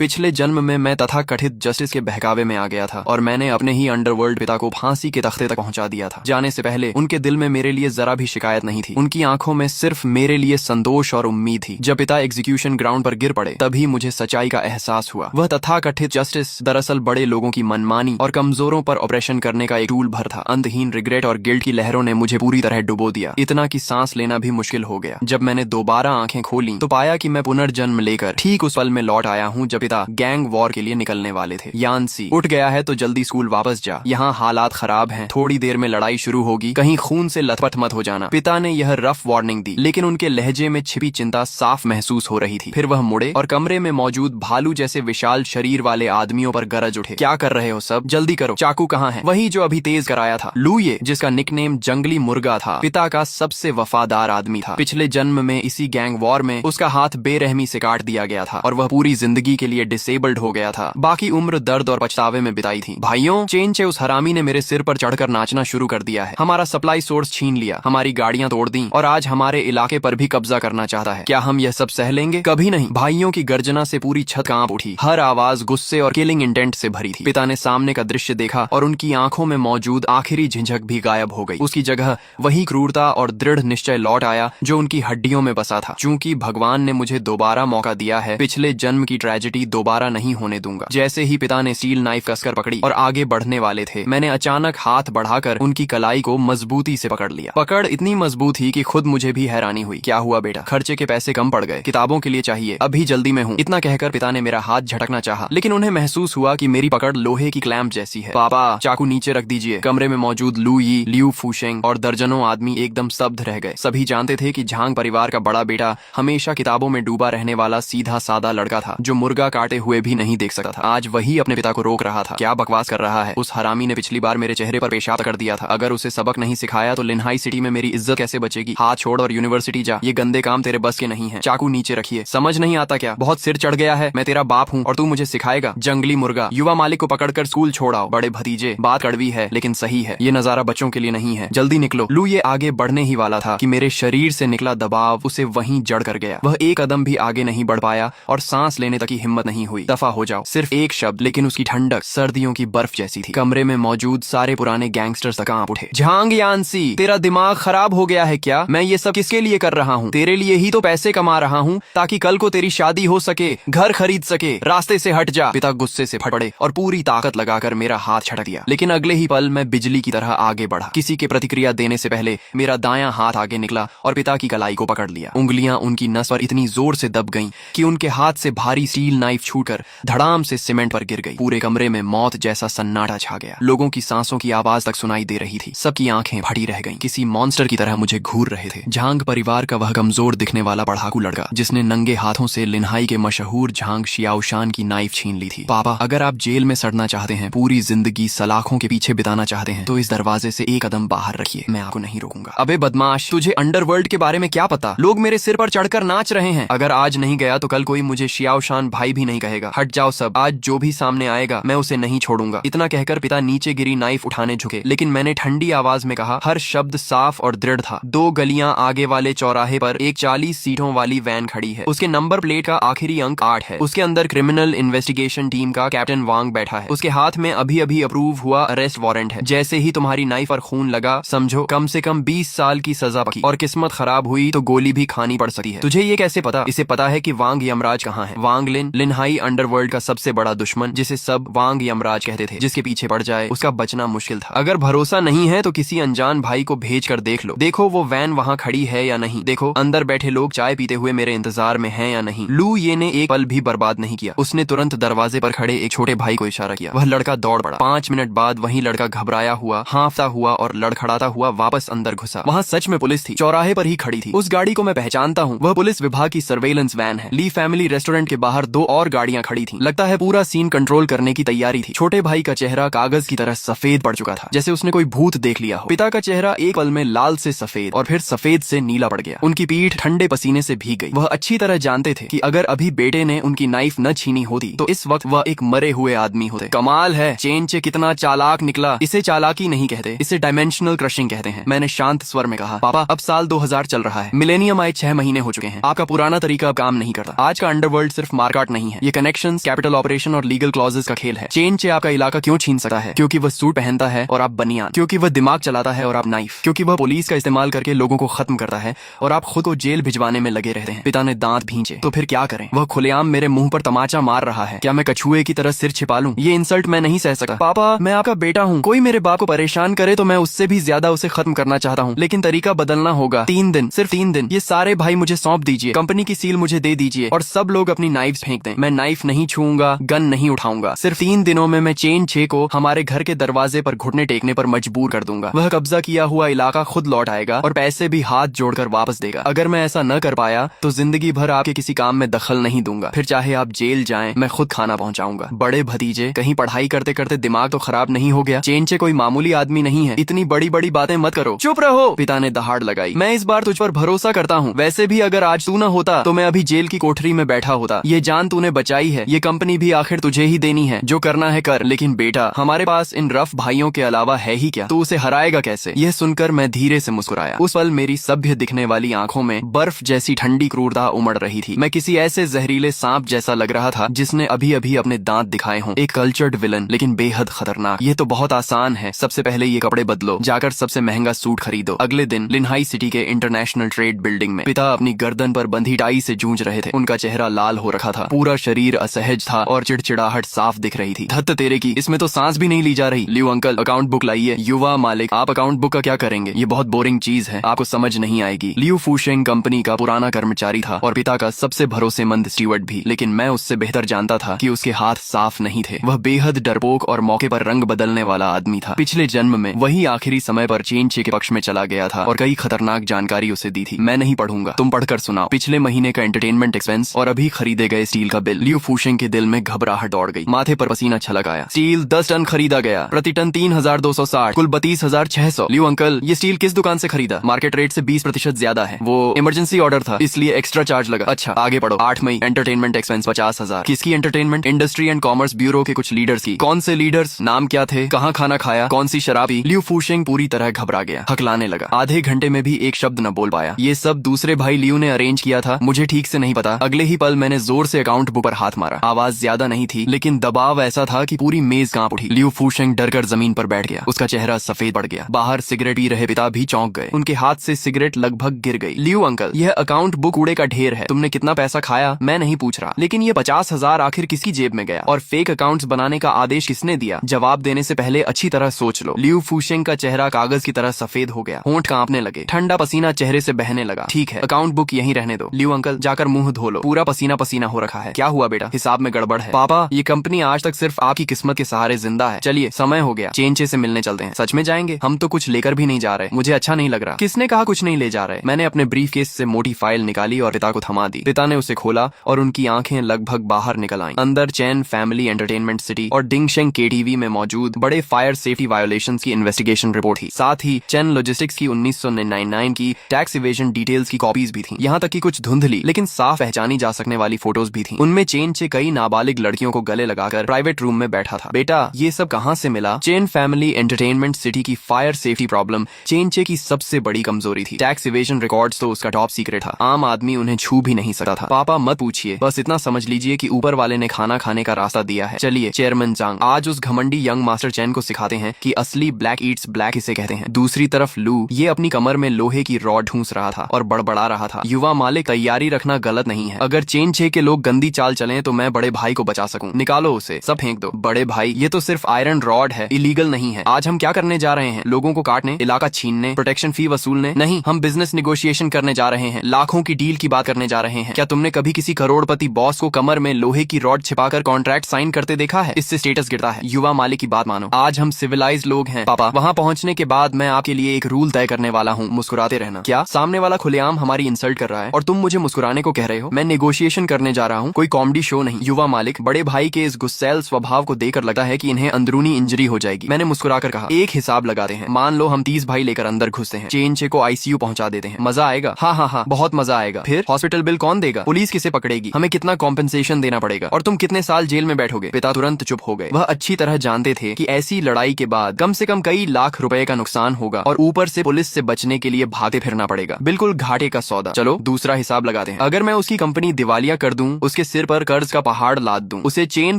पिछले जन्म में मैं तथाकथित जस्टिस के बहकावे में आ गया था और मैंने अपने ही अंडरवर्ल्ड पिता को फांसी के तख्ते तक पहुंचा दिया था। जाने से पहले उनके दिल में मेरे लिए जरा भी शिकायत नहीं थी। उनकी आंखों में सिर्फ मेरे लिए संतोष और उम्मीद थी। जब पिता एग्जीक्यूशन ग्राउंड पर गिर पड़े तभी मुझे सच्चाई का एहसास हुआ। वह तथाकथित जस्टिस दरअसल बड़े लोगों की मनमानी और कमजोरों पर ऑपरेशन करने का एक टूल भर था। अंतहीन रिग्रेट और गिल्ट की लहरों ने मुझे पूरी तरह डुबो दिया, इतना कि सांस लेना भी मुश्किल हो गया। जब मैंने दोबारा आंखें खोली तो पाया कि मैं पुनर्जन्म लेकर ठीक उस पल में लौट आया हूँ जब पिता गैंग वॉर के लिए निकलने वाले थे। यान्सी, उठ गया है तो जल्दी स्कूल वापस जा, यहाँ हालात खराब हैं, थोड़ी देर में लड़ाई शुरू होगी, कहीं खून से लथपथ मत हो जाना। पिता ने यह रफ वार्निंग दी, लेकिन उनके लहजे में छिपी चिंता साफ महसूस हो रही थी। फिर वह मुड़े और कमरे में मौजूद भालू जैसे विशाल शरीर वाले आदमियों पर गरज उठे। क्या कर रहे हो सब, जल्दी करो, चाकू कहाँ है? वही जो अभी तेज कराया था। लुये, जिसका निकनेम जंगली मुर्गा था, पिता का सबसे वफादार आदमी था। पिछले जन्म में इसी गैंग वॉर में उसका हाथ बेरहमी से काट दिया गया था और वह पूरी जिंदगी के लिए डिसेबल्ड हो गया था। बाकी उम्र दर्द और पछतावे में बिताई थी। भाइयों, चेंचे उस हरामी ने मेरे सिर पर चढ़कर नाचना शुरू कर दिया है। हमारा सप्लाई सोर्स छीन लिया, हमारी गाड़ियां तोड़ दी और आज हमारे इलाके पर भी कब्जा करना चाहता है। क्या हम यह सब सह लेंगे? कभी नहीं। भाइयों की गर्जना से पूरी छत कांप उठी। हर आवाज गुस्से और किलिंग इंटेंट से भरी थी। पिता ने सामने का दृश्य देखा और उनकी आंखों में मौजूद आखिरी झिझक भी गायब हो गई। उसकी जगह वही क्रूरता और दृढ़ निश्चय लौट आया जो उनकी हड्डियों में बसा था। चूंकि भगवान ने मुझे दोबारा मौका दिया है, पिछले जन्म की ट्रेजेडी दोबारा नहीं होने दूंगा। जैसे ही पिता ने स्टील नाइफ कसकर पकड़ी और आगे बढ़ने वाले थे, मैंने अचानक हाथ बढ़ाकर उनकी कलाई को मजबूती से पकड़ लिया। पकड़ इतनी मजबूत थी कि खुद मुझे भी हैरानी हुई। क्या हुआ बेटा? खर्चे के पैसे कम पड़ गए, किताबों के लिए चाहिए, अभी जल्दी में हूँ। इतना कहकर पिता ने मेरा हाथ झटकना चाहा, लेकिन उन्हें महसूस हुआ कि मेरी पकड़ लोहे की क्लैंप जैसी है। पापा, चाकू नीचे रख दीजिए। कमरे में मौजूद लू यी, लियू फूशेंग और दर्जनों आदमी एकदम स्तब्ध रह गए। सभी जानते थे कि झांग परिवार का बड़ा बेटा हमेशा किताबों में डूबा रहने वाला सीधा सादा लड़का था जो मुर्गा काटे हुए भी नहीं देख सकता था। आज वही अपने पिता को रोक रहा था। क्या बकवास कर रहा है? उस हरामी ने पिछली बार मेरे चेहरे पर पेशाब कर दिया था। अगर उसे सबक नहीं सिखाया तो लिनहाई सिटी में मेरी इज्जत कैसे बचेगी? हाथ छोड़ और यूनिवर्सिटी जा, ये गंदे काम तेरे बस के नहीं है। चाकू नीचे रखिए। समझ नहीं आता क्या? बहुत सिर चढ़ गया है? मैं तेरा बाप हूँ और तू मुझे सिखाएगा? जंगली मुर्गा, युवा मालिक को पकड़कर स्कूल छोड़ाओ। बड़े भतीजे, बात कड़वी है लेकिन सही है, ये नजारा बच्चों के लिए नहीं है। जल्दी निकलो। लू ये आगे बढ़ने ही वाला था कि मेरे शरीर से निकला दबाव उसे वहीं जड़ कर गया। वह एक कदम भी आगे नहीं बढ़ पाया और सांस लेने तक की हिम्मत नहीं हुई। दफा हो जाओ, सिर्फ एक शब्द, लेकिन उसकी ठंडक सर्दियों की बर्फ जैसी थी। कमरे में मौजूद सारे पुराने गैंगस्टर्स तक कांप उठे। झांग यान्सी, तेरा दिमाग खराब हो गया है क्या? मैं ये सब किसके लिए कर रहा हूँ? तेरे लिए ही तो पैसे कमा रहा हूँ ताकि कल को तेरी शादी हो सके, घर खरीद सके। रास्ते से हट जा। पिता गुस्से से फट पड़े और पूरी ताकत लगाकर मेरा हाथ छटक दिया, लेकिन अगले ही पल मैं बिजली की तरह आगे बढ़ा। किसी के प्रतिक्रिया देने से पहले मेरा दायां हाथ आगे निकला और पिता की कलाई को पकड़ लिया। उंगलियां उनकी नस पर इतनी जोर से दब गईं कि उनके हाथ से भारी स्टील नाइफ छूटकर धड़ाम से सीमेंट पर गिर गई। पूरे कमरे में मौत जैसा सन्नाटा छा गया। लोगों की सांसों की आवाज तक सुनाई दे रही थी। सबकी आंखें फटी रह गईं, किसी मॉन्स्टर की तरह मुझे घूर रहे थे। झांग परिवार का वह कमजोर दिखने वाला पढ़ाकू लड़का जिसने नंगे हाथों से लिनहाई के मशहूर झांग शियाओशान की नाइफ छीन ली थी। पापा, अगर आप जेल में सड़ना चाहते हैं, पूरी जिंदगी सलाखों के पीछे बिताना चाहते हैं, तो इस दरवाजे से एक कदम बाहर रखिए, मैं आपको नहीं रोकूंगा। अबे बदमाश, तुझे अंडरवर्ल्ड के बारे में क्या पता? लोग मेरे सिर पर चढ़कर नाच रहे हैं। अगर आज नहीं गया तो कल कोई मुझे शियाओशान भाई भी नहीं कहेगा। हट जाओ सब, आज जो भी सामने आएगा मैं उसे नहीं छोड़ूंगा। इतना कहकर पिता नीचे गिरी नाइफ उठाने झुके, लेकिन मैंने ठंडी आवाज में कहा। हर शब्द साफ और दृढ़ था। 2 गलियां आगे वाले चौराहे पर एक 40 सीटों वाली वैन खड़ी है। उसके नंबर प्लेट का आखिरी अंक 8 है। उसके अंदर क्रिमिनल इन्वेस्टिगेशन टीम का कैप्टन वांग बैठा है। उसके हाथ में अभी अभी अप्रूव हुआ अरेस्ट वारंट है। जैसे ही तुम्हारी नाइफ पर खून लगा, समझो कम से कम 20 साल की सजा पकी, और किस्मत खराब हुई तो गोली भी खानी पड़ सकती है। तुझे ये कैसे पता? इसे पता है कि वांग यमराज कहाँ है। वांग लिन, लिनहाई अंडरवर्ल्ड का सबसे बड़ा दुश्मन, जिसे सब वांग यमराज कहते थे, जिसके पीछे पड़ जाए उसका बचना मुश्किल था। अगर भरोसा नहीं है तो किसी अनजान भाई को भेज कर देख लो। देखो वो वैन वहाँ खड़ी है या नहीं। देखो अंदर बैठे लोग चाय पीते हुए मेरे इंतजार में हैं या नहीं। लू ये ने एक पल भी बर्बाद नहीं किया। उसने तुरंत दरवाजे पर खड़े एक छोटे भाई को इशारा किया। वह लड़का दौड़ पड़ा। 5 मिनट बाद वही लड़का घबराया हुआ, हांफता हुआ और लड़खड़ाता हुआ वापस अंदर घुसा। वहाँ सच में पुलिस थी, चौराहे पर ही खड़ी थी। उस गाड़ी को मैं पहचानता हूँ, वह पुलिस विभाग की सर्वेलेंस वैन है। ली फैमिली रेस्टोरेंट के बाहर 2 और गाड़ियां खड़ी थी। लगता है पूरा सीन कंट्रोल करने की तैयारी थी। छोटे भाई का चेहरा कागज की तरह सफेद पड़ चुका था, जैसे उसने कोई भूत देख लिया हो। पिता का चेहरा एक पल में लाल से सफेद और फिर सफेद से नीला पड़ गया। उनकी पीठ ठंडे पसीने से भीग गई। वह अच्छी तरह जानते थे कि अगर अभी बेटे ने उनकी नाइफ न छीनी होती तो इस वक्त वह एक मरे हुए आदमी होते। कमाल है, चेंचे कितना चालाक निकला। इसे चालाकी नहीं कहते, इसे डायमेंशनल क्रशिंग कहते हैं। मैंने शांत स्वर में कहा। पापा, अब साल 2000 चल रहा है, मिलेनियम आए 6 महीने हो चुके हैं। आपका पुराना तरीका अब काम नहीं करता। आज का अंडरवर्ल्ड सिर्फ मार्केट नहीं नहीं है। ये कनेक्शंस, कैपिटल ऑपरेशन और लीगल क्लॉजेस का खेल है। चेन चे आपका इलाका क्यों छीन सकता है? क्योंकि वह सूट पहनता है और आप बनियान। क्योंकि वह दिमाग चलाता है और आप नाइफ। क्योंकि वह पुलिस का इस्तेमाल करके लोगों को खत्म करता है और आप खुद को जेल भिजवाने में लगे रहते हैं। पिता ने दांत भींचे। तो फिर क्या करें? वह खुलेआम मेरे मुंह पर तमाचा मार रहा है। क्या मैं कछुए की तरह सिर छिपा लूं? ये इंसल्ट मैं नहीं सह सकता। पापा, मैं आपका बेटा हूँ। कोई मेरे बाप को परेशान करे तो मैं उससे भी ज्यादा उसे खत्म करना चाहता हूँ, लेकिन तरीका बदलना होगा। 3 दिन, सिर्फ 3 दिन। ये सारे भाई मुझे सौंप दीजिए, कंपनी की सील मुझे दे दीजिए और सब लोग अपनी नाइफ्स फेंक दें। मैं नाइफ नहीं छूऊंगा, गन नहीं उठाऊंगा। सिर्फ 3 दिनों में मैं चेन चे को हमारे घर के दरवाजे पर घुटने टेकने पर मजबूर कर दूंगा। वह कब्जा किया हुआ इलाका खुद लौट आएगा और पैसे भी हाथ जोड़कर वापस देगा। अगर मैं ऐसा न कर पाया तो जिंदगी भर आपके किसी काम में दखल नहीं दूंगा। फिर चाहे आप जेल जाएं, मैं खुद खाना पहुंचाऊंगा। बड़े भतीजे, कहीं पढ़ाई करते करते दिमाग तो खराब नहीं हो गया? चेनचे कोई मामूली आदमी नहीं है। इतनी बड़ी बड़ी बातें मत करो। चुप रहो। पिता ने दहाड़ लगाई। मैं इस बार तुझ पर भरोसा करता हूँ। वैसे भी अगर आज तू न होता तो मैं अभी जेल की कोठरी में बैठा होता। ये जान तूने बचाई है, ये कंपनी भी आखिर तुझे ही देनी है। जो करना है कर, लेकिन बेटा, हमारे पास इन रफ भाइयों के अलावा है ही क्या? तू उसे हराएगा कैसे? यह सुनकर मैं धीरे से मुस्कुराया। उस पल मेरी सभ्य दिखने वाली आंखों में बर्फ जैसी ठंडी क्रूरता उमड़ रही थी। मैं किसी ऐसे जहरीले सांप जैसा लग रहा था जिसने अभी अभी अपने दांत दिखाए हों। एक कल्चर्ड विलन, लेकिन बेहद खतरनाक। ये तो बहुत आसान है। सबसे पहले ये कपड़े बदलो, जाकर सबसे महंगा सूट खरीदो। अगले दिन लिनहाई सिटी के इंटरनेशनल ट्रेड बिल्डिंग में पिता अपनी गर्दन पर बंधी टाई से जूझ रहे थे। उनका चेहरा लाल हो रखा था, पूरा शरीर असहज था और चिड़चिड़ाहट साफ दिख रही थी। धत्त तेरे की, इसमें तो सांस भी नहीं ली जा रही। लियो अंकल, अकाउंट बुक लाइए। युवा मालिक, आप अकाउंट बुक का क्या करेंगे? ये बहुत बोरिंग चीज है, आपको समझ नहीं आएगी। लियो फूशेंग कंपनी का पुराना कर्मचारी था और पिता का सबसे भरोसेमंद स्टीवर्ड भी, लेकिन मैं उससे बेहतर जानता था कि उसके हाथ साफ नहीं थे। वह बेहद डरपोक और मौके पर रंग बदलने वाला आदमी था। पिछले जन्म में वही आखिरी समय पर चेनचे के पक्ष में चला गया था और कई खतरनाक जानकारी उसे दी थी। मैं नहीं पढ़ूंगा, तुम पढ़कर सुनाओ। पिछले महीने का एंटरटेनमेंट एक्सपेंस और अभी खरीदे गए स्टील का बिल। लियो फूशेंग के दिल में घबराहट दौड़ गई, माथे पर पसीना छलक आया। स्टील 10 टन खरीदा गया, प्रति टन 3260, कुल 32,600। लियो अंकल, ये स्टील किस दुकान से खरीदा? मार्केट रेट से 20% ज्यादा है। वो इमरजेंसी ऑर्डर था, इसलिए एक्स्ट्रा चार्ज लगा। अच्छा, आगे पढ़ो। 8 मई, एंटरटेनमेंट एक्सपेंस 50,000। किसकी entertainment? Industry and commerce bureau के कुछ लीडर्स की। कौन से लीडर्स? नाम क्या थे? कहाँ खाना खाया? कौन सी शराब पी? लियो फूशेंग पूरी तरह घबरा गया, हकलाने लगा। आधे घंटे में भी एक शब्द न बोल पाया। ये सब दूसरे भाई लियो ने अरेंज किया था, मुझे ठीक से नहीं पता। अगले ही पल मैंने जोर से अकाउंट बुक पर हाथ मारा। आवाज ज्यादा नहीं थी, लेकिन दबाव ऐसा था कि पूरी मेज कांप उठी। लियो फूशेंग डरकर जमीन पर बैठ गया, उसका चेहरा सफेद पड़ गया। बाहर सिगरेट पी रहे पिता भी चौंक गए, उनके हाथ से सिगरेट लगभग गिर गई। लियो अंकल, यह अकाउंट बुक कूड़े का ढेर है। तुमने कितना पैसा खाया मैं नहीं पूछ रहा, लेकिन ये 50,000 आखिर किसकी जेब में गया? और फेक अकाउंट्स बनाने का आदेश किसने दिया? जवाब देने से पहले अच्छी तरह सोच लो। लियो फूशेंग का चेहरा कागज की तरह सफेद हो गया, होंठ कांपने लगे, ठंडा पसीना चेहरे से बहने लगा। ठीक है, अकाउंट बुक यहीं रहने दो। लियो अंकल, जाकर मुंह धो लो, पूरा पसीना पसीना हो रखा है। क्या हुआ बेटा? हिसाब में गड़बड़ है। पापा, ये कंपनी आज तक सिर्फ आपकी किस्मत के सहारे जिंदा है। चलिए, समय हो गया, चेनचे से मिलने चलते हैं। सच में जाएंगे? हम तो कुछ लेकर भी नहीं जा रहे, मुझे अच्छा नहीं लग रहा। किसने कहा कुछ नहीं ले जा रहे? मैंने अपने ब्रीफ केस से मोटी फाइल निकाली और पिता को थमा दी। पिता ने उसे खोला और उनकी आंखें लगभग बाहर निकल आईं। अंदर चैन फैमिली एंटरटेनमेंट सिटी और डिंगशेंग केटीवी में मौजूद बड़े फायर सेफ्टी वायोलेशंस की इन्वेस्टिगेशन रिपोर्ट थी। साथ ही चैन लॉजिस्टिक्स की 1999 की टैक्स इवेजन डिटेल्स की कॉपीज भी थी। यहाँ तक कि कुछ धुंधली लेकिन साफ पहचानी जा सकने वाली फोटोज भी थी। उनमें चेनचे कई नाबालिग लड़कियों को गले लगाकर प्राइवेट रूम में बैठा था। बेटा, ये सब कहाँ से मिला? चेन फैमिली एंटरटेनमेंट सिटी की फायर सेफ्टी प्रॉब्लम चेनचे की सबसे बड़ी कमजोरी थी। टैक्स इवेजन रिकॉर्ड्स तो उसका टॉप सीक्रेट था, आम आदमी उन्हें छू भी नहीं सकता था। पापा मत पूछिए, बस इतना समझ लीजिए कि ऊपर वाले ने खाना खाने का रास्ता दिया है। चलिए चेयरमैन जांग, आज उस घमंडी यंग मास्टर चैन को सिखाते हैं कि असली ब्लैक ईट्स ब्लैक इसे कहते हैं। दूसरी तरफ लू, ये अपनी कमर में लोहे की रॉड ठूंस रहा था और बड़बड़ा रहा था। युवा मालिक, तैयारी रखना गलत नहीं है। अगर चेनचे के लोग गंदी चाल चलें तो मैं बड़े भाई को बचा सकूं। निकालो उसे, सब फेंक दो। बड़े भाई, ये तो सिर्फ आयरन रॉड है, इलीगल नहीं है। आज हम क्या करने जा रहे हैं? लोगों को काटने, इलाका छीनने, प्रोटेक्शन फी वसूलने? नहीं, हम बिजनेस निगोशिएशन करने जा रहे हैं, लाखों की डील की बात करने जा रहे हैं। क्या तुमने कभी किसी करोड़पति बॉस को कमर में लोहे की रॉड छिपाकर कॉन्ट्रैक्ट साइन करते देखा है? इससे स्टेटस गिरता है। युवा मालिक की बात मानो, आज हम सिविलाइज्ड लोग हैं। पापा, वहाँ पहुँचने के बाद मैं आपके लिए एक रूल तय करने वाला हूँ, मुस्कुराते रहना। क्या? सामने वाला खुलेआम हमारी इंसल्ट कर रहा है और तुम मुझे मुस्कुराने को कह रहे हो? मैं नेगोशिएशन करने जा रहा हूँ, कोई कॉमेडी शो नहीं। युवा मालिक, बड़े भाई के इस गुस्सैल स्वभाव को देखकर लगता है कि इन्हें अंदरूनी इंजरी हो जाएगी। मैंने मुस्कुराकर कहा, एक हिसाब लगाते हैं। मान लो हम 30 भाई लेकर अंदर घुसते हैं, चेनचे को आईसीयू पहुंचा देते हैं। मजा आएगा? हाँ हाँ हाँ, बहुत मजा आएगा। फिर हॉस्पिटल बिल कौन देगा? पुलिस किसे पकड़ेगी? हमें कितना कॉम्पेंसेशन देना पड़ेगा? और तुम कितने साल जेल में बैठोगे? पिता तुरंत चुप हो गए। वह अच्छी तरह जानते थे कि ऐसी लड़ाई के बाद कम से कम कई लाख रुपए का नुकसान होगा और ऊपर से पुलिस से बचने के लिए भागते फिरना पड़ेगा। बिल्कुल घाटे का सौदा। चलो दूसरा हिसाब लगाते हैं। अगर मैं उसकी कंपनी दिवालिया कर दूं, उसके सिर पर कर्ज का पहाड़ लाद दूं, उसे चेन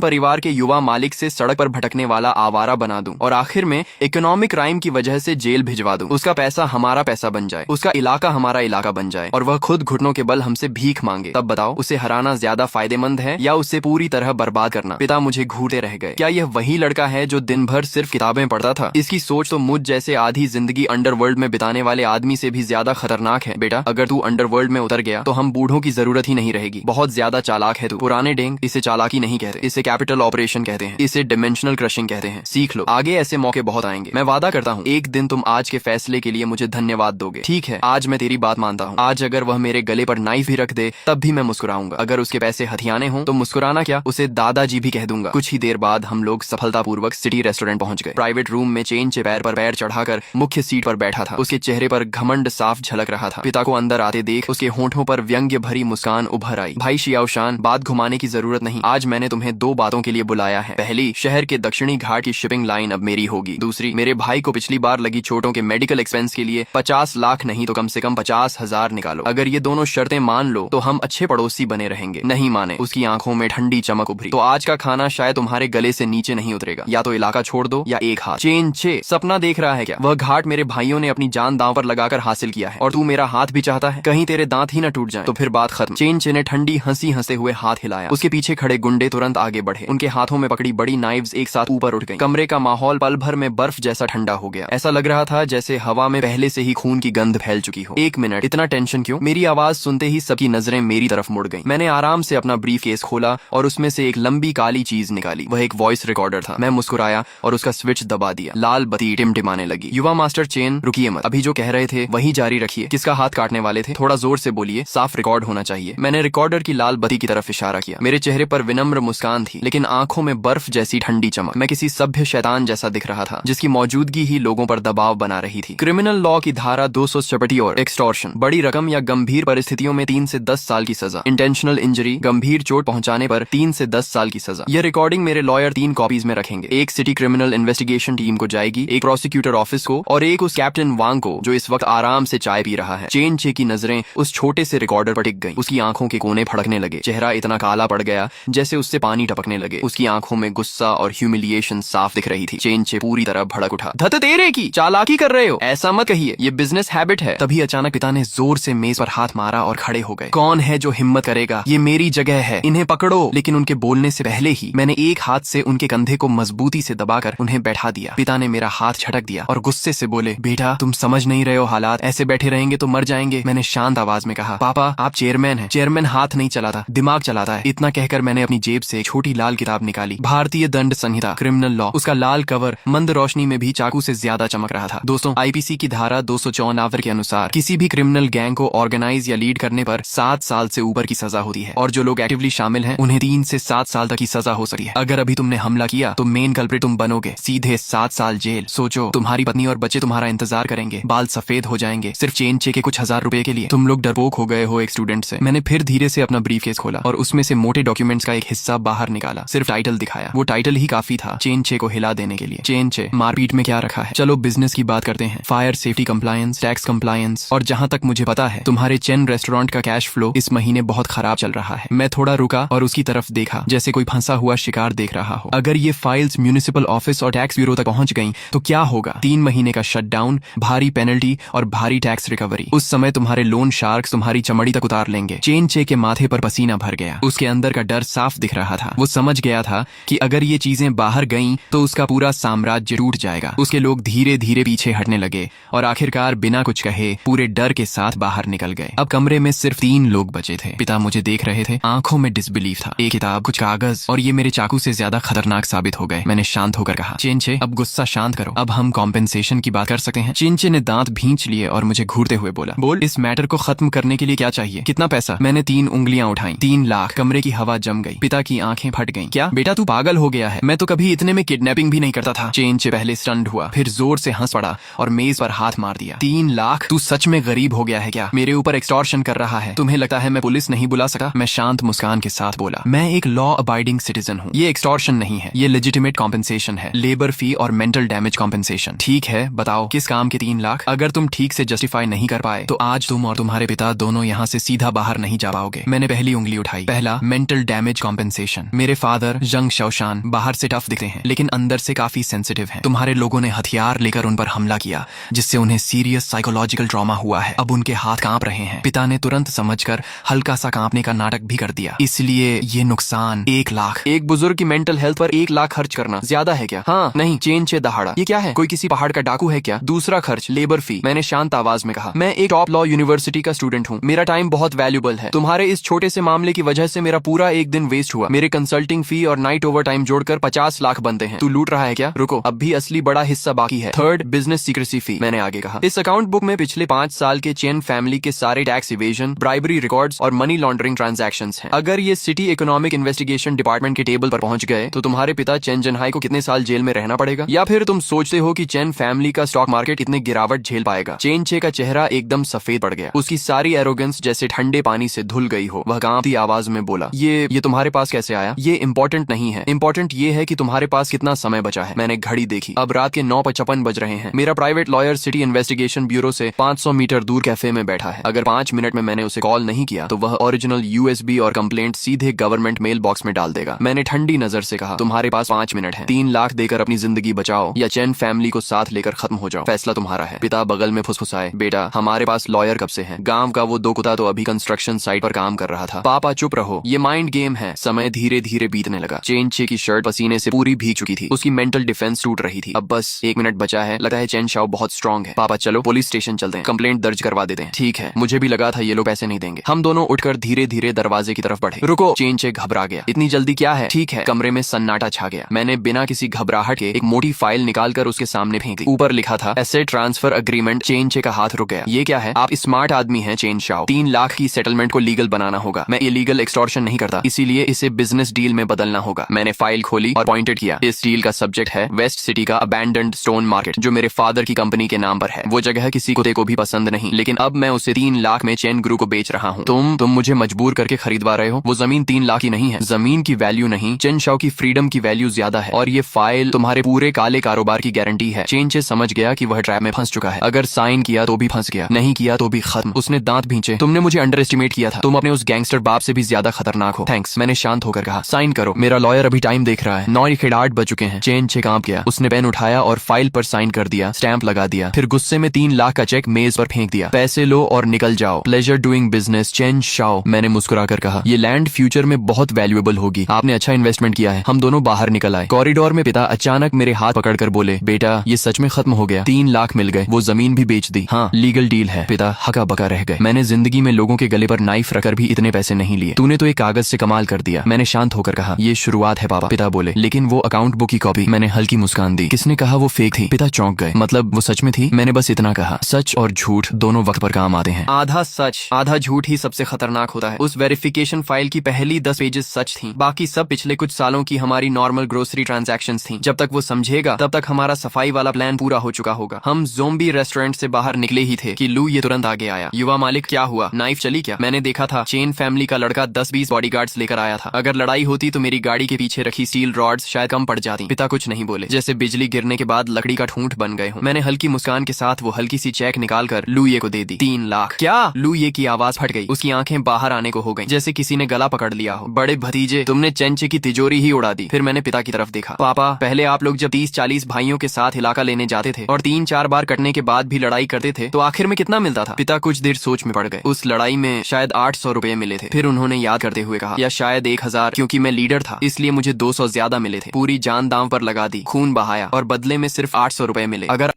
परिवार के युवा मालिक से सड़क पर भटकने वाला आवारा बना दूं और आखिर में इकोनॉमिक क्राइम की वजह से जेल भिजवा दूं। उसका पैसा हमारा पैसा बन जाए, उसका इलाका हमारा इलाका बन जाए और वह खुद घुटनों के बल हमसे भीख मांगे। तब बताओ, उसे हराना ज्यादा फायदेमंद है या उसे पूरी तरह बर्बाद करना? पिता मुझे घूरते रह गए। क्या यह वही लड़का है जो दिन भर सिर्फ किताबें पढ़ता था? इसकी सोच तो मुझ जैसे आधी जिंदगी अंडरवर्ल्ड में बिताने वाले आदमी से भी ज्यादा खतरनाक है। बेटा, अगर तू अंडरवर्ल्ड में उतर गया तो हम बूढ़ों की जरूरत ही नहीं रहेगी। बहुत ज्यादा चालाक है तू। पुराने डेंग इसे चालाकी नहीं कहते, इसे कैपिटल ऑपरेशन कहते हैं, इसे डिमेंशनल क्रशिंग कहते हैं। सीख लो, आगे ऐसे मौके बहुत आएंगे। मैं वादा करता हूँ एक दिन तुम आज के फैसले के लिए मुझे धन्यवाद दोगे। ठीक है, आज मैं तेरी बात मानता हूँ। आज अगर वह मेरे गले पर नाइफ भी रख दे तब भी मैं मुस्कुराऊंगा। अगर उसके पैसे हथियाने हों तो मुस्कुराना क्या, उसे दादाजी भी कह दूंगा। कुछ ही देर बाद हम लोग सफलतापूर्वक सिटी रेस्टोरेंट पहुंच गए। प्राइवेट रूम में चेन चे पैर पर पैर चढ़ाकर मुख्य सीट पर बैठा था। उसके चेहरे पर घमंड साफ झलक रहा था। पिता को अंदर आते देख उसके होंठों पर व्यंग्य भरी मुस्कान उभर आई। भाई शियाओशान, बात घुमाने की जरूरत नहीं। आज मैंने तुम्हें दो बातों के लिए बुलाया है। पहली, शहर के दक्षिणी घाट की शिपिंग लाइन अब मेरी होगी। दूसरी, मेरे भाई को पिछली बार लगी चोटों के मेडिकल एक्सपेंस के लिए 50 लाख नहीं तो कम से कम 50,000 निकालो। अगर ये दोनों शर्तें मान लो तो हम अच्छे पड़ोसी बने रहेंगे। नहीं माने, उसकी आंखों में ठंडी चमक उभरी, तो आज का खाना शायद तुम्हारे गले से नीचे नहीं उतरेगा। या तो इलाका छोड़ दो या एक हाथ। चेन चे, सपना देख रहा है क्या? वह घाट मेरे भाइयों ने अपनी जान दांव पर लगाकर हासिल किया है और तू मेरा हाथ भी चाहता है? कहीं तेरे दांत ही न टूट जाएं, तो फिर बात खत्म। चेन चे ने ठंडी हंसी हंसते हुए हाथ हिलाया। उसके पीछे खड़े गुंडे तुरंत आगे बढ़े। उनके हाथों में पकड़ी बड़ी नाइव्स एक साथ ऊपर उठ गईं। कमरे का माहौल पल भर में बर्फ जैसा ठंडा हो गया। ऐसा लग रहा था जैसे हवा में पहले से ही खून की गंध फैल चुकी हो। एक मिनट, इतना टेंशन क्यों? मेरी आवाज सुनते ही सबकी नजरें मेरी तरफ मुड़ गईं। मैंने आराम से अपना ब्रीफ केस खोला और उसमें से एक लंबी काली चीज निकाली। वह एक वॉइस रिकॉर्डर था। मैं मुस्कुराया और उसका स्विच दबा दिया। लाल बत्ती टिमटिमाने लगी। युवा मास्टर चेन, रुकिए मत, अभी जो कह रहे थे वही जारी रखिए। किसका हाथ काटने वाले थे? थोड़ा जोर से बोलिए, साफ रिकॉर्ड होना चाहिए। मैंने रिकॉर्डर की लाल बत्ती की तरफ इशारा किया। मेरे चेहरे पर विनम्र मुस्कान थी लेकिन आंखों में बर्फ जैसी ठंडी चमक। मैं किसी सभ्य शैतान जैसा दिख रहा था जिसकी मौजूदगी ही लोगों पर दबाव बना रही थी। क्रिमिनल लॉ की धारा 200 और एक्सटॉर्शन, बड़ी रकम या गंभीर परिस्थितियों में 3 से 10 साल की सजा। इंटेंशनल इंजरी, गंभीर चोट पहुंचाने पर 3 से 10 साल की सजा। यह रिकॉर्डिंग मेरे लॉयर 3 कॉपीज में रखेंगे। एक सिटी क्रिमिनल इन्वेस्टिगेशन टीम को जाएगी, एक प्रोसिक्यूटर ऑफिस को और एक उस कैप्टन वांग को जो इस वक्त आराम से चाय पी रहा है। चेन चे की नजरें उस छोटे से रिकॉर्डर पर टिक गईं। उसकी आंखों के कोने फड़कने लगे। चेहरा इतना काला पड़ गया जैसे उससे पानी टपकने लगे। उसकी आंखों में गुस्सा और ह्यूमिलिएशन साफ दिख रही थी। चेन चे पूरी तरह भड़क उठा। धत तेरे की, चालाकी कर रहे हो, ऐसा मत कहिए, ये बिजनेस हैबिट है। तभी अचानक पिता ने जोर से मेज पर हाथ मारा और खड़े हो गए। कौन है जो हिम्मत करेगा? ये मेरी जगह है, इन्हें पकड़ो। लेकिन उनके बोलने से पहले ही मैंने एक हाथ से उनके कंधे को मजबूती से दबाकर उन्हें बैठा दिया। पिता ने मेरा हाथ झटक दिया और गुस्से से बोले, बेटा तुम समझ नहीं रहे हो हालात, ऐसे बैठे रहेंगे तो मर जाएंगे। मैंने शांत आवाज में कहा, पापा आप चेयरमैन हैं। चेयरमैन हाथ नहीं चलाता, दिमाग चलाता है। इतना कहकर मैंने अपनी जेब से एक छोटी लाल किताब निकाली। भारतीय दंड संहिता, क्रिमिनल लॉ। उसका लाल कवर मंद रोशनी में भी चाकू से ज्यादा चमक रहा था। दोस्तों, आईपीसी की धारा 254 के अनुसार किसी भी क्रिमिनल गैंग को ऑर्गेनाइज या लीड करने पर 7 साल से ऊपर की सजा होती है और जो लोग एक्टिवली शामिल हैं उन्हें 3 से 7 साल तक की सजा हो सकती है। अगर अभी तुमने हमला किया तो मेन कल्प्रिट तुम बनोगे, सीधे 7 साल जेल। सोचो, तुम्हारी पत्नी और बच्चे तुम्हारा इंतजार करेंगे, बाल सफेद हो जाएंगे सिर्फ चेन चे के कुछ हजार रुपए के लिए। तुम लोग डरपोक हो गए हो एक स्टूडेंट से। मैंने फिर धीरे से अपना ब्रीफ केस खोला और उसमें से मोटे डॉक्यूमेंट्स का एक हिस्सा बाहर निकाला। सिर्फ टाइटल दिखाया। वो टाइटल ही काफी था चेन चे को हिला देने के लिए। चेन चे, मारपीट में क्या रखा है? चलो बिजनेस की बात करते हैं। Fire safety compliance, tax compliance, और जहां तक मुझे पता है तुम्हारे चेन रेस्टोरेंट का कैश फ्लो इस महीने बहुत खराब चल रहा है। मैं थोड़ा रुका और उसकी तरफ देखा जैसे कोई फंसा हुआ शिकार देख रहा हो। अगर ये फाइल्स म्यूनिसिपल ऑफिस और टैक्स ब्यूरो तक पहुंच गईं तो क्या होगा? 3 महीने का शटडाउन, भारी पेनल्टी और भारी टैक्स रिकवरी। उस समय तुम्हारे लोन शार्क्स तुम्हारी चमड़ी तक उतार लेंगे। चेन चे के माथे पर पसीना भर गया। उसके अंदर का डर साफ दिख रहा था। वो समझ गया था कि अगर ये चीजें बाहर गईं तो उसका पूरा साम्राज्य टूट जाएगा। उसके लोग धीरे धीरे पीछे हटने लगे और आखिरकार बिना कुछ कहे पूरे डर के साथ बाहर निकल गए। अब कमरे में सिर्फ 3 लोग बचे थे। पिता मुझे देख रहे थे, आंखों में डिसबिलीफ था। एक किताब, कुछ कागज और ये मेरे चाकू से ज्यादा खतरनाक साबित हो गए। मैंने शांत होकर कहा, चेनचे अब गुस्सा शांत करो, अब हम कॉम्पेंसेशन की बात कर सकते हैं। चेनचे ने दांत भींच लिए और मुझे घूरते हुए बोला, बोल इस मैटर को खत्म करने के लिए क्या चाहिए? कितना पैसा? मैंने 3 उंगलियां उठाई। 3 लाख। कमरे की हवा जम गई। पिता की आंखें फट गईं। क्या बेटा तू पागल हो गया है? मैं तो कभी इतने में किडनैपिंग भी नहीं करता था। चेनचे पहले स्टन्ड हुआ, फिर जोर से हंस पड़ा और मेज पर हाथ मार दिया। 3 लाख? तू सच में गरीब हो गया है क्या? मेरे ऊपर एक्सटॉर्शन कर रहा है? तुम्हें लगता है मैं पुलिस नहीं बुला सका? मैं शांत मुस्कान के साथ बोला, मैं एक लॉ अबाइडिंग सिटीजन हूँ। ये एक्सटॉर्शन नहीं है, ये लेजिटिमेट कॉम्पेंसेशन है, लेबर फी और मेंटल डैमेज कॉम्पेंसेशन। ठीक है, बताओ किस काम के 3 लाख? अगर तुम ठीक से जस्टिफाई नहीं कर पाए तो आज तुम और तुम्हारे पिता दोनों यहाँ से सीधा बाहर नहीं जा पाओगे। मैंने पहली उंगली उठाई। पहला, मेंटल डैमेज कॉम्पेंसेशन। मेरे फादर यंग शौशान बाहर से टफ दिखते हैं लेकिन अंदर से काफी सेंसिटिव हैं। तुम्हारे लोगों ने हथियार लेकर उन पर हमला किया जिससे उन्हें सीरियस साइकोलॉजिकल ट्रॉमा हुआ है। अब उनके हाथ कांप रहे हैं। पिता ने तुरंत समझकर हल्का सा कांपने का नाटक भी कर दिया। इसलिए ये नुकसान 1 लाख। एक बुजुर्ग की मेंटल हेल्थ पर 1 लाख खर्च करना ज्यादा है क्या? हाँ नहीं, चेन से दहाड़ा। ये क्या है? कोई किसी पहाड़ का डाकू है क्या? दूसरा खर्च, लेबर फी। मैंने शांत आवाज में कहा, मैं एक टॉप लॉ यूनिवर्सिटी का स्टूडेंट हूँ, मेरा टाइम बहुत वैल्यूबल है। तुम्हारे इस छोटे से मामले की वजह से मेरा पूरा एक दिन वेस्ट हुआ। मेरे कंसल्टिंग फी और नाइट ओवर टाइम जोड़कर 50 लाख बनते हैं। तू लूट रहा है क्या? रुको, अब भी असली बड़ा हिस्सा बाकी है। थर्ड, बिजनेस सीक्रेसी फी। मैंने आगे कहा, इस अकाउंट बुक में पिछले 5 साल के चेन फैमिली के सारे टैक्स इवेजन, ब्राइबरी रिकॉर्ड्स और मनी लॉन्ड्रिंग ट्रांजैक्शंस हैं। अगर ये सिटी इकोनॉमिक इन्वेस्टिगेशन डिपार्टमेंट के टेबल पर पहुंच गए तो तुम्हारे पिता चेन जनहाई को कितने साल जेल में रहना पड़ेगा? या फिर तुम सोचते हो कि चेन फैमिली का स्टॉक मार्केट इतने गिरावट झेल पाएगा? चेन चे का चेहरा एकदम सफेद पड़ गया। उसकी सारी एरोगेंस जैसे ठंडे पानी से धुल गई हो। वह कांपती आवाज में बोला, ये तुम्हारे पास कैसे आया? ये इम्पोर्टेंट नहीं है। इम्पोर्टेंट ये है कि तुम्हारे पास कितना समय बचा है। मैंने घड़ी देखी, अब रात के 9:55 बज रहे हैं। मेरा private lawyer city investigation bureau से 500 मीटर दूर कैफे में बैठा है। अगर 5 मिनट में मैंने उसे कॉल नहीं किया तो वह ओरिजिनल यूएसबी और कंप्लेंट सीधे गवर्नमेंट मेल बॉक्स में डाल देगा। मैंने ठंडी नजर से कहा, तुम्हारे पास 5 मिनट है। 3 लाख देकर अपनी जिंदगी बचाओ या चेन फैमिली को साथ लेकर खत्म हो जाओ, फैसला तुम्हारा है। पिता बगल में फुसफुसाए, बेटा हमारे पास लॉयर कब से है? गांव का वो 2 कुत्ता तो अभी कंस्ट्रक्शन साइट पर काम कर रहा था। पापा चुप रहो, ये माइंड गेम है। समय धीरे धीरे बीतने लगा। चेन चे की शर्ट पसीने से पूरी भीग चुकी थी। उसकी मेंटल डिफेंस टूट रही थी। अब बस 1 मिनट बचा है। लगता है चेन शाओ बहुत स्ट्रांग है। पापा चलो पुलिस स्टेशन चलते हैं, कंप्लेंट दर्ज करवा देते हैं। ठीक है, मुझे भी लगा था ये लोग पैसे नहीं देंगे। हम दोनों उठकर धीरे धीरे दरवाजे की तरफ बढ़े। रुको, चेन चे घबरा गया। इतनी जल्दी क्या है? ठीक है। कमरे में सन्नाटा छा गया। मैंने बिना किसी घबराहट के एक मोटी फाइल निकालकर उसके सामने फेंक दी। ऊपर लिखा था एसेट ट्रांसफर अग्रीमेंट। चेन चे का हाथ रुक गया। ये क्या है? आप स्मार्ट आदमी हैं चेन शाओ। 3 लाख की सेटलमेंट को लीगल बनाना होगा। मैं इलीगल एक्सटॉर्शन नहीं करता, इसीलिए इसे बिजनेस डील में बदलना होगा। मैंने फाइल खोली और पॉइंटेड किया। इस डील का सब्जेक्ट है वेस्ट सिटी का अबैंडन्ड स्टोन मार्केट, जो मेरे फादर की कंपनी के नाम पर है। वो जगह किसी कुत्ते को भी पसंद नहीं, लेकिन अब मैं उसे 3 लाख में चेन गुरु को बेच रहा हूँ। तुम मुझे मजबूर करके खरीदवा रहे हो। वो जमीन 3 लाख की नहीं है। जमीन की वैल्यू नहीं, चेन शाओ की फ्रीडम की वैल्यू ज्यादा है। और ये फाइल तुम्हारे पूरे काले कारोबार की गारंटी है। चेन चे समझ गया कि वह ट्रैप में फंस चुका है। अगर साइन किया तो भी फंस गया, नहीं किया तो भी खत्म। उसने दांत भींचे। तुमने मुझे अंडर एस्टिमेट किया था। तुम अपने उस गैंगस्टर बाप से भी ज्यादा खतरनाक हो। थैंक्स। मैंने शांत होकर कहा, साइन करो, मेरा लॉयर अभी टाइम देख रहा है। 9:08 बज चुके हैं। चेन चे कांप गया। उसने पेन उठाया और फाइल पर साइन कर दिया, स्टैंप लगा दिया। फिर गुस्से में 3 लाख का चेक मेज पर फेंक दिया। पैसे लो और निकल जाओ। Pleasure doing business chain Shao. मैंने मुस्कुराकर कहा, ये लैंड फ्यूचर में बहुत वैल्यूएबल होगी। आपने अच्छा इन्वेस्टमेंट किया है। हम दोनों बाहर निकल आए। कॉरिडोर में पिता अचानक मेरे हाथ पकड़कर बोले, बेटा ये सच में खत्म हो गया। 3 लाख मिल गए, वो जमीन भी बेच दी। हाँ, लीगल डील है। पिता हका बका रह गए। मैंने जिंदगी में लोगों के गले पर नाइफ रखकर भी इतने पैसे नहीं लिए। तूने तो एक कागज से कमाल कर दिया। मैंने शांत होकर कहा, ये शुरुआत है पापा। पिता बोले, लेकिन वो अकाउंट बुक की कॉपी। मैंने हल्की मुस्कान दी। किसने कहा वो फेक थी? पिता चौंक गए। मतलब वो सच में थी? मैंने बस इतना कहा, सच और झूठ दोनों वक्त पर काम आते हैं। आधा सच आधा झूठ ही सबसे खतरनाक होता है। उस वेरिफिकेशन फाइल की पहली 10 पेजेस सच थी, बाकी सब पिछले कुछ सालों की हमारी नॉर्मल ग्रोसरी ट्रांजैक्शंस थी। जब तक वो समझेगा तब तक हमारा सफाई वाला प्लान पूरा हो चुका होगा। हम ज़ोंबी रेस्टोरेंट से बाहर निकले ही थे कि लू ये तुरंत आगे आया। युवा मालिक, क्या हुआ? नाइफ चली क्या? मैंने देखा था चेन फैमिली का लड़का 10-20 बॉडीगार्ड्स लेकर आया था। अगर लड़ाई होती तो मेरी गाड़ी के पीछे रखी स्टील रॉड्स शायद कम पड़ जाती। पिता कुछ नहीं बोले, जैसे बिजली गिरने के बाद लकड़ी का ठूंठ बन गए हो। मैंने हल्की मुस्कान के साथ वो हल्की सी चेक निकालकर लूये को दे दी। 3 लाख। क्या? लूये की आवाज फट गई। उसकी आंखें बाहर आने को हो गई, जैसे किसी ने गला पकड़ लिया हो। बड़े भतीजे, तुमने चेंचे की तिजोरी ही उड़ा दी। फिर मैंने पिता की तरफ देखा। पापा, पहले आप लोग जब 30-40 भाइयों के साथ इलाका लेने जाते थे और 3-4 बार कटने के बाद भी लड़ाई करते थे तो आखिर में कितना मिलता था? पिता कुछ देर सोच में पड़ गए। उस लड़ाई में शायद 800 रुपए मिले थे। फिर उन्होंने याद करते हुए कहा, या शायद 1000, क्योंकि मैं लीडर था इसलिए मुझे 200 ज्यादा मिले थे। पूरी जान दांव पर लगा दी, खून बहाया और बदले में सिर्फ 800 रुपए मिले। अगर